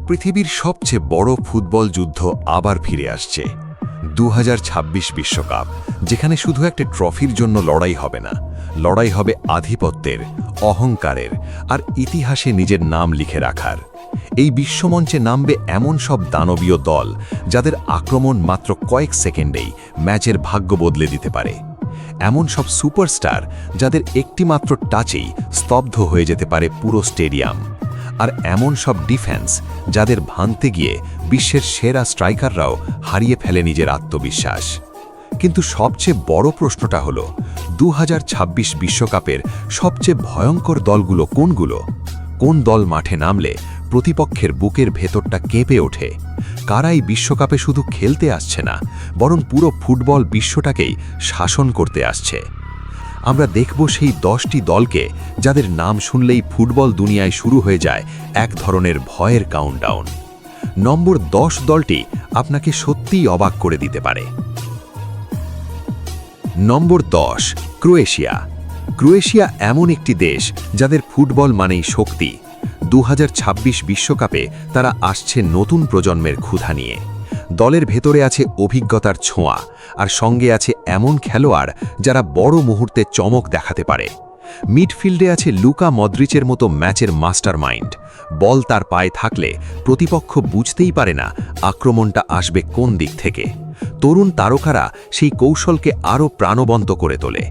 পৃথিবীর সবচেয়ে বড় ফুটবল যুদ্ধ আবার ফিরে আসছে 2026 বিশ্বকাপ, যেখানে শুধু একটা ট্রফির জন্য লড়াই হবে না, লড়াই হবে আধিপত্যের, অহংকারের আর ইতিহাসে নিজের নাম লিখে রাখার। এই বিশ্বমঞ্চে নামবে এমন সব দানবীয় দল যাদের আক্রমণ মাত্র কয়েক সেকেন্ডেই ম্যাচের ভাগ্য বদলে দিতে পারে। এমন সব সুপারস্টার যাদের একটিমাত্র টাচেই স্তব্ধ হয়ে যেতে পারে পুরো স্টেডিয়াম। আর এমন সব ডিফেন্স যাদের ভাঙতে গিয়ে বিশ্বের সেরা স্ট্রাইকাররাও হারিয়ে ফেলে নিজের আত্মবিশ্বাস। কিন্তু সবচেয়ে বড় প্রশ্নটা হলো 2026 বিশ্বকাপের সবচেয়ে ভয়ঙ্কর দলগুলো কোনগুলো? কোন দল মাঠে নামলে প্রতিপক্ষের বুকের ভেতরটা কেঁপে ওঠে? কারাই বিশ্বকাপে শুধু খেলতে আসছে না, বরং পুরো ফুটবল বিশ্বটাকেই শাসন করতে আসছে? আমরা দেখব সেই 10টি দলকে যাদের নাম শুনলেই ফুটবল দুনিয়ায় শুরু হয়ে যায় এক ধরনের ভয়ের কাউন্টডাউন। নম্বর 10 দলটি আপনাকে সত্যিই অবাক করে দিতে পারে। নম্বর 10, ক্রোয়েশিয়া। ক্রোয়েশিয়া এমন একটি দেশ যাদের ফুটবল মানেই শক্তি। 2026 বিশ্বকাপে তারা আসছে নতুন প্রজন্মের ক্ষুধা নিয়ে। দলের ভেতরে আছে অভিজ্ঞতার ছোঁয়া, আর সঙ্গে আছে এমন খেলোয়াড় যারা বড় মুহূর্তে চমক দেখাতে পারে। মিডফিল্ডে আছে লুকা মদ্রিচের মতো ম্যাচের মাস্টারমাইন্ড। বল তার পায়ে থাকলে প্রতিপক্ষ বুঝতেই পারে না আক্রমণটা আসবে কোন দিক থেকে। তরুণ তারকারা সেই কৌশলকে আরও প্রাণবন্ত করে তোলে।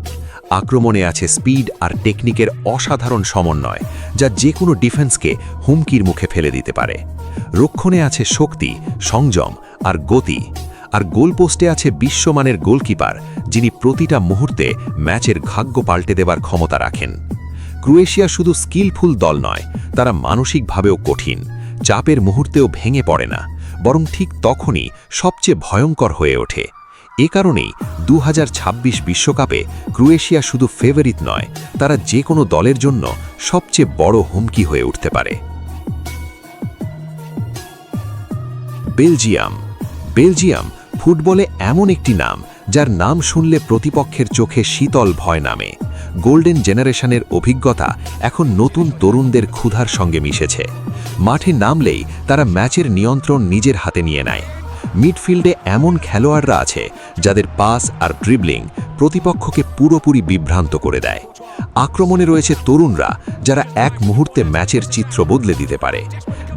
আক্রমণে আছে স্পিড আর টেকনিকের অসাধারণ সমন্বয়, যা যে কোনো ডিফেন্সকে হুমকির মুখে ফেলে দিতে পারে। রক্ষণে আছে শক্তি, সংযম আর গতি। আর গোলপোস্টে আছে বিশ্বমানের গোলকিপার, যিনি প্রতিটা মুহূর্তে ম্যাচের ভাগ্য পাল্টে দেবার ক্ষমতা রাখেন। ক্রোয়েশিয়া শুধু স্কিলফুল দল নয়, তারা মানসিকভাবেও কঠিন। চাপের মুহূর্তেও ভেঙে পড়ে না, বরং ঠিক তখনই সবচেয়ে ভয়ঙ্কর হয়ে ওঠে। এ কারণেই 2026 বিশ্বকাপে ক্রোয়েশিয়া শুধু ফেভারিট নয়, তারা যে কোনো দলের জন্য সবচেয়ে বড় হুমকি হয়ে উঠতে পারে। বেলজিয়াম। বেলজিয়াম ফুটবলে এমন একটি নাম যার নাম শুনলে প্রতিপক্ষের চোখে শীতল ভয় নামে। গোল্ডেন জেনারেশনের অভিজ্ঞতা এখন নতুন তরুণদের ক্ষুধার সঙ্গে মিশেছে। মাঠে নামলেই তারা ম্যাচের নিয়ন্ত্রণ নিজের হাতে নিয়ে নেয়। মিডফিল্ডে এমন খেলোয়াড়রা আছে যাদের পাস আর ড্রিবলিং প্রতিপক্ষকে পুরোপুরি বিভ্রান্ত করে দেয়। আক্রমণে রয়েছে তরুণরা যারা এক মুহূর্তে ম্যাচের চিত্র বদলে দিতে পারে।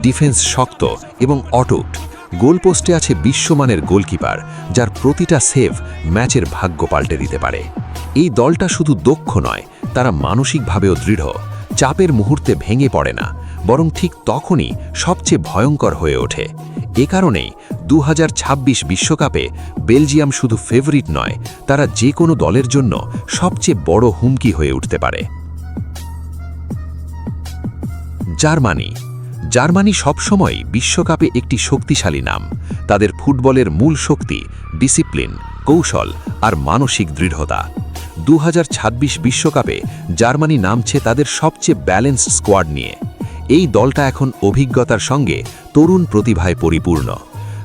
ডিফেন্স শক্ত এবং অটুট। গোলপোস্টে আছে বিশ্বমানের গোলকিপার, যার প্রতিটা সেভ ম্যাচের ভাগ্য পাল্টে দিতে পারে। এই দলটা শুধু দক্ষ নয়, তারা মানসিকভাবেও দৃঢ়। চাপের মুহূর্তে ভেঙে পড়ে না, বরং ঠিক তখনই সবচেয়ে ভয়ঙ্কর হয়ে ওঠে। এ কারণেই 2026 বিশ্বকাপে বেলজিয়াম শুধু ফেভারিট নয়, তারা যে কোনো দলের জন্য সবচেয়ে বড় হুমকি হয়ে উঠতে পারে। জার্মানি। জার্মানি সবসময় বিশ্বকাপে একটি শক্তিশালী নাম। তাদের ফুটবলের মূল শক্তি ডিসিপ্লিন, কৌশল আর মানসিক দৃঢ়তা। 2026 বিশ্বকাপে জার্মানি নামছে তাদের সবচেয়ে ব্যালেন্সড স্কোয়াড নিয়ে। এই দলটা এখন অভিজ্ঞতার সঙ্গে তরুণ প্রতিভায় পরিপূর্ণ।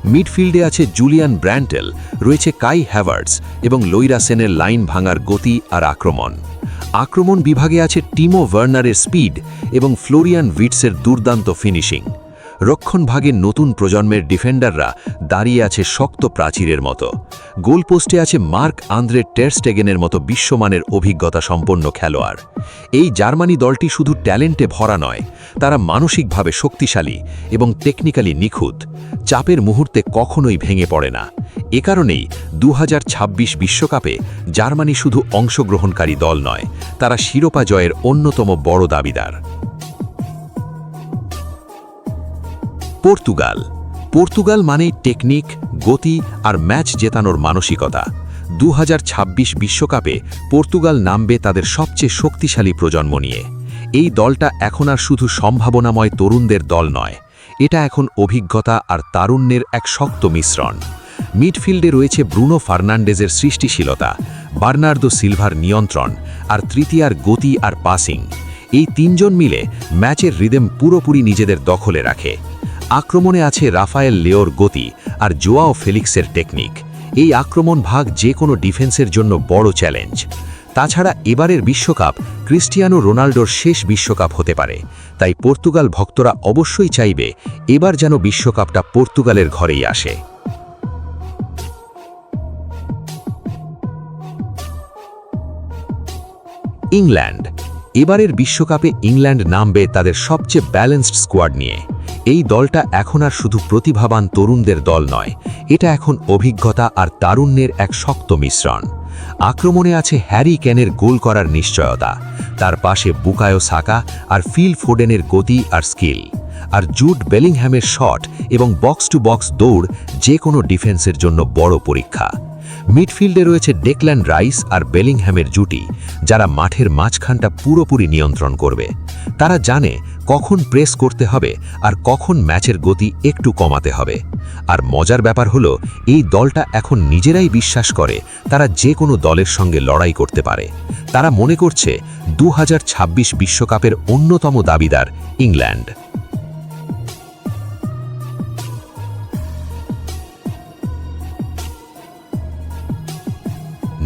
মিডফিল্ডে আছে জুলিয়ান ব্র্যান্টেল, রয়েছে কাই হ্যাভার্টস এবং লইরা সেনের লাইন ভাঙার গতি আর আক্রমণ। আক্রমণ বিভাগে আছে টিমো ভার্নারের স্পিড এবং ফ্লোরিয়ান ভিটসের দুর্দান্ত ফিনিশিং। রক্ষণ ভাগে নতুন প্রজন্মের ডিফেন্ডাররা দাঁড়িয়ে আছে শক্ত প্রাচীরের মতো। গোলপোস্টে আছে মার্ক আন্দ্রে টের স্টেগেনের মতো বিশ্বমানের অভিজ্ঞতা সম্পন্ন খেলোয়াড়। এই জার্মানি দলটি শুধু ট্যালেন্টে ভরা নয়, তারা মানসিকভাবে শক্তিশালী এবং টেকনিক্যালি নিখুঁত। চাপের মুহূর্তে কখনোই ভেঙে পড়ে না। এ কারণেই 2026 বিশ্বকাপে জার্মানি শুধু অংশগ্রহণকারী দল নয়, তারা শিরোপা জয়ের অন্যতম বড় দাবিদার। পর্তুগাল। পর্তুগাল মানেই টেকনিক, গতি আর ম্যাচ জেতানোর মানসিকতা। 2026 বিশ্বকাপে পর্তুগাল নামবে তাদের সবচেয়ে শক্তিশালী প্রজন্ম নিয়ে। এই দলটা এখন আর শুধু সম্ভাবনাময় তরুণদের দল নয়, এটা এখন অভিজ্ঞতা আর তারুণ্যের এক শক্ত মিশ্রণ। মিডফিল্ডে রয়েছে ব্রুনো ফার্নান্ডেজের সৃষ্টিশীলতা, বার্নার্দো সিলভার নিয়ন্ত্রণ আর তৃতীয়ার গতি আর পাসিং। এই তিনজন মিলে ম্যাচের রিদম পুরোপুরি নিজেদের দখলে রাখে। আক্রমণে আছে রাফায়েল লেওর গতি আর জোয়াও ফেলিক্সের টেকনিক। এই আক্রমণ ভাগ যে কোনো ডিফেন্সের জন্য বড় চ্যালেঞ্জ। তাছাড়া এবারের বিশ্বকাপ ক্রিস্টিয়ানো রোনাল্ডোর শেষ বিশ্বকাপ হতে পারে, তাই পর্তুগাল ভক্তরা অবশ্যই চাইবে এবার যেন বিশ্বকাপটা পর্তুগালের ঘরেই আসে। ইংল্যান্ড। এবারের বিশ্বকাপে ইংল্যান্ড নামবে তাদের সবচেয়ে ব্যালেন্সড স্কোয়াড নিয়ে। এই দলটা এখন আর শুধু প্রতিভাবান তরুণদের দল নয়, এটা এখন অভিজ্ঞতা আর তারুণ্যের এক শক্ত মিশ্রণ। আক্রমণে আছে হ্যারি কেনের গোল করার নিশ্চয়তা, তার পাশে বুকায়ো সাকা আর ফিল ফোডেনের গতি আর স্কিল, আর জুড বেলিংহ্যামের শট এবং বক্স টু বক্স দৌড় যে কোনো ডিফেন্সের জন্য বড় পরীক্ষা। মিডফিল্ডে রয়েছে ডেকল্যান রাইস আর বেলিংহ্যামের জুটি, যারা মাঠের মাঝখানটা পুরোপুরি নিয়ন্ত্রণ করবে। তারা জানে কখন প্রেস করতে হবে আর কখন ম্যাচের গতি একটু কমাতে হবে। আর মজার ব্যাপার হলো, এই দলটা এখন নিজেরাই বিশ্বাস করে তারা যে কোনো দলের সঙ্গে লড়াই করতে পারে। তারা মনে করছে 2026 বিশ্বকাপের অন্যতম দাবিদার ইংল্যান্ড।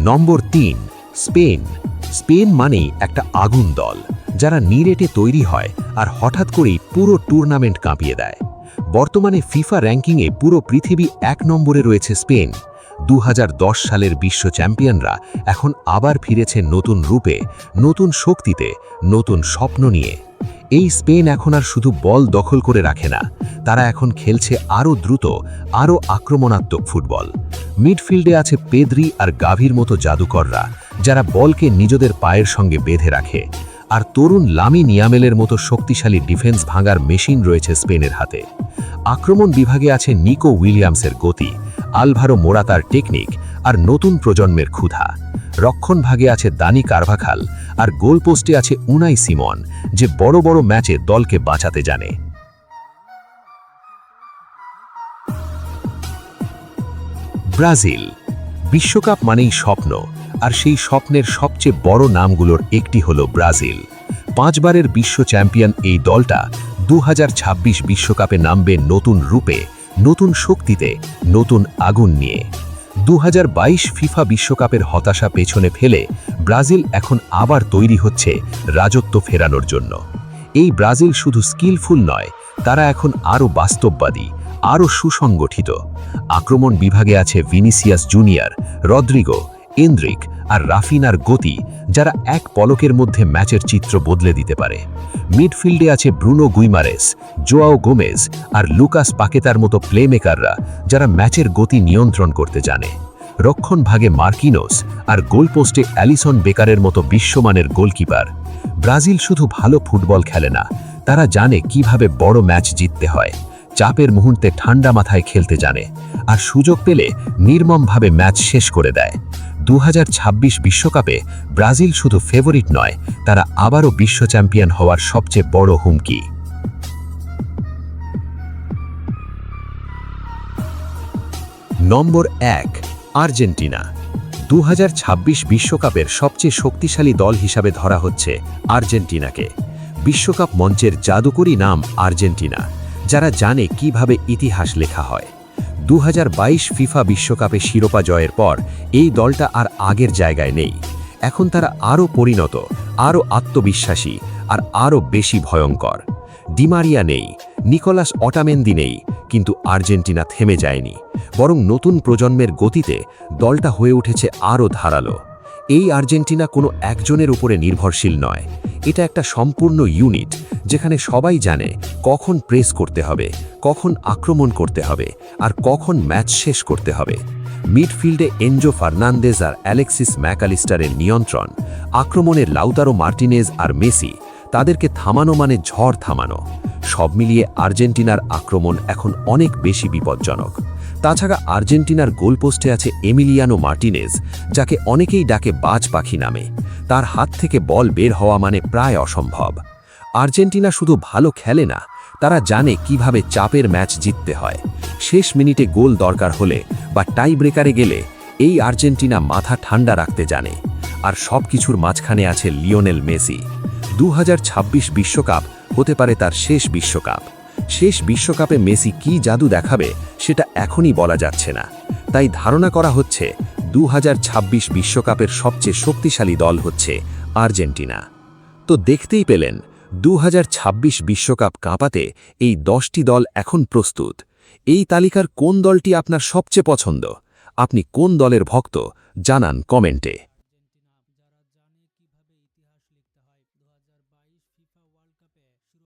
নম্বর 3, স্পেন। স্পেন মানেই একটা আগুন দল, যারা নিরেটে তৈরি হয় আর হঠাৎ করেই পুরো টুর্নামেন্ট কাঁপিয়ে দেয়। বর্তমানে ফিফা র্যাঙ্কিংয়ে পুরো পৃথিবী 1 নম্বরে রয়েছে স্পেন। 2010 সালের বিশ্ব চ্যাম্পিয়নরা এখন আবার ফিরেছে নতুন রূপে, নতুন শক্তিতে, নতুন স্বপ্ন নিয়ে। এই স্পেন এখন আর শুধু বল দখল করে রাখে না, তারা এখন খেলছে আরও দ্রুত, আরও আক্রমণাত্মক ফুটবল। মিডফিল্ডে আছে পেদ্রি আর গাভির মতো জাদুকররা, যারা বলকে নিজেদের পায়ের সঙ্গে বেঁধে রাখে। আর তরুণ লামিন ইয়ামালের মতো শক্তিশালী ডিফেন্স ভাঙার মেশিন রয়েছে স্পেনের হাতে। আক্রমণ বিভাগে আছে নিকো উইলিয়ামসের গতি, আলভারো মোরাতার টেকনিক আর নতুন প্রজন্মের ক্ষুধা। রক্ষণ ভাগে আছে দানি কারভাখাল আর গোলপোস্টে আছে উনাই সিমন, যে বড় বড় ম্যাচে দলকে বাঁচাতে জানে। ব্রাজিল। বিশ্বকাপ মানেই স্বপ্ন, আর সেই স্বপ্নের সবচেয়ে বড় নামগুলোর একটি হলো ব্রাজিল। 5 বারের বিশ্ব চ্যাম্পিয়ন এই দলটা 2026 বিশ্বকাপে নামবে নতুন রূপে, নতুন শক্তিতে, নতুন আগুন নিয়ে। 2022 ফিফা বিশ্বকাপের হতাশা পেছনে ফেলে ব্রাজিল এখন আবার তৈরি হচ্ছে রাজত্ব ফেরানোর জন্য। এই ব্রাজিল শুধু স্কিলফুল নয়, তারা এখন আরও বাস্তববাদী, আরও সুসংগঠিত। আক্রমণ বিভাগে আছে ভিনিসিয়াস জুনিয়র, রদ্রিগো, এন্দ্রিক আর রাফিনার গতি, যারা এক পলকের মধ্যে ম্যাচের চিত্র বদলে দিতে পারে। মিডফিল্ডে আছে ব্রুনো গুইমারেস, জোয়াও গোমেজ আর লুকাস পাকেতার মতো প্লেমেকাররা, যারা ম্যাচের গতি নিয়ন্ত্রণ করতে জানে। রক্ষণ ভাগে মার্কিনোস আর গোলপোস্টে অ্যালিসন বেকারের মতো বিশ্বমানের গোলকিপার। ব্রাজিল শুধু ভালো ফুটবল খেলে না, তারা জানে কিভাবে বড় ম্যাচ জিততে হয়। চাপের মুহূর্তে ঠান্ডা মাথায় খেলতে জানে, আর সুযোগ পেলে নির্মমভাবে ম্যাচ শেষ করে দেয়। 2026 বিশ্বকাপে ব্রাজিল শুধু ফেভারিট নয়, তারা আবারও বিশ্ব চ্যাম্পিয়ন হওয়ার সবচেয়ে বড় হুমকি। নম্বর 1, আর্জেন্টিনা। 2026 বিশ্বকাপের সবচেয়ে শক্তিশালী দল হিসাবে ধরা হচ্ছে আর্জেন্টিনাকে। বিশ্বকাপ মঞ্চের জাদুকরী নাম আর্জেন্টিনা, যারা জানে কিভাবে ইতিহাস লেখা হয়। 2022 ফিফা বিশ্বকাপে শিরোপা জয়ের পর এই দলটা আর আগের জায়গায় নেই। এখন তারা আরও পরিণত, আরও আত্মবিশ্বাসী আর আরও বেশি ভয়ঙ্কর। ডিমারিয়া নেই, নিকোলাস অটামেন্দি নেই, কিন্তু আর্জেন্টিনা থেমে যায়নি, বরং নতুন প্রজন্মের গতিতে দলটা হয়ে উঠেছে আরও ধারালো। এই আর্জেন্টিনা কোনো একজনের উপরে নির্ভরশীল নয়, এটা একটা সম্পূর্ণ ইউনিট, যেখানে সবাই জানে কখন প্রেস করতে হবে, কখন আক্রমণ করতে হবে আর কখন ম্যাচ শেষ করতে হবে। মিডফিল্ডে এনজো ফার্নান্দেজ আর অ্যালেক্সিস ম্যাকালিস্টারের নিয়ন্ত্রণ, আক্রমণে লাউতারো মার্টিনেজ আর মেসি, তাদেরকে থামানো মানে ঝড় থামানো। সব মিলিয়ে আর্জেন্টিনার আক্রমণ এখন অনেক বেশি বিপজ্জনক। তাছাড়া আর্জেন্টিনার গোলপোস্টে আছে এমিলিয়ানো মার্টিনেজ, যাকে অনেকেই ডাকে বাজ পাখি নামে। তার হাত থেকে বল বের হওয়া মানে প্রায় অসম্ভব। আর্জেন্টিনা শুধু ভালো খেলে না, তারা জানে কিভাবে চাপের ম্যাচ জিততে হয়। শেষ মিনিটে গোল দরকার হলে বা টাই ব্রেকারে গেলে এই আর্জেন্টিনা মাথা ঠান্ডা রাখতে জানে। আর সব কিছুর মাঝখানে আছে লিওনেল মেসি। 2026 বিশ্বকাপ হতে পারে তার শেষ বিশ্বকাপ। শেষ বিশ্বকাপে মেসি কি জাদু দেখাবে সেটা এখনই বলা যাচ্ছে না। তাই ধারণা করা হচ্ছে 2026 বিশ্বকাপের সবচেয়ে শক্তিশালী দল হচ্ছে আর্জেন্টিনা। তো দেখতেই পেলেন 2026 বিশ্বকাপ কাঁপাতে এই 10টি দল এখন প্রস্তুত। এই তালিকার কোন দলটি আপনার সবচেয়ে পছন্দ? আপনি কোন দলের ভক্ত জানান কমেন্টে।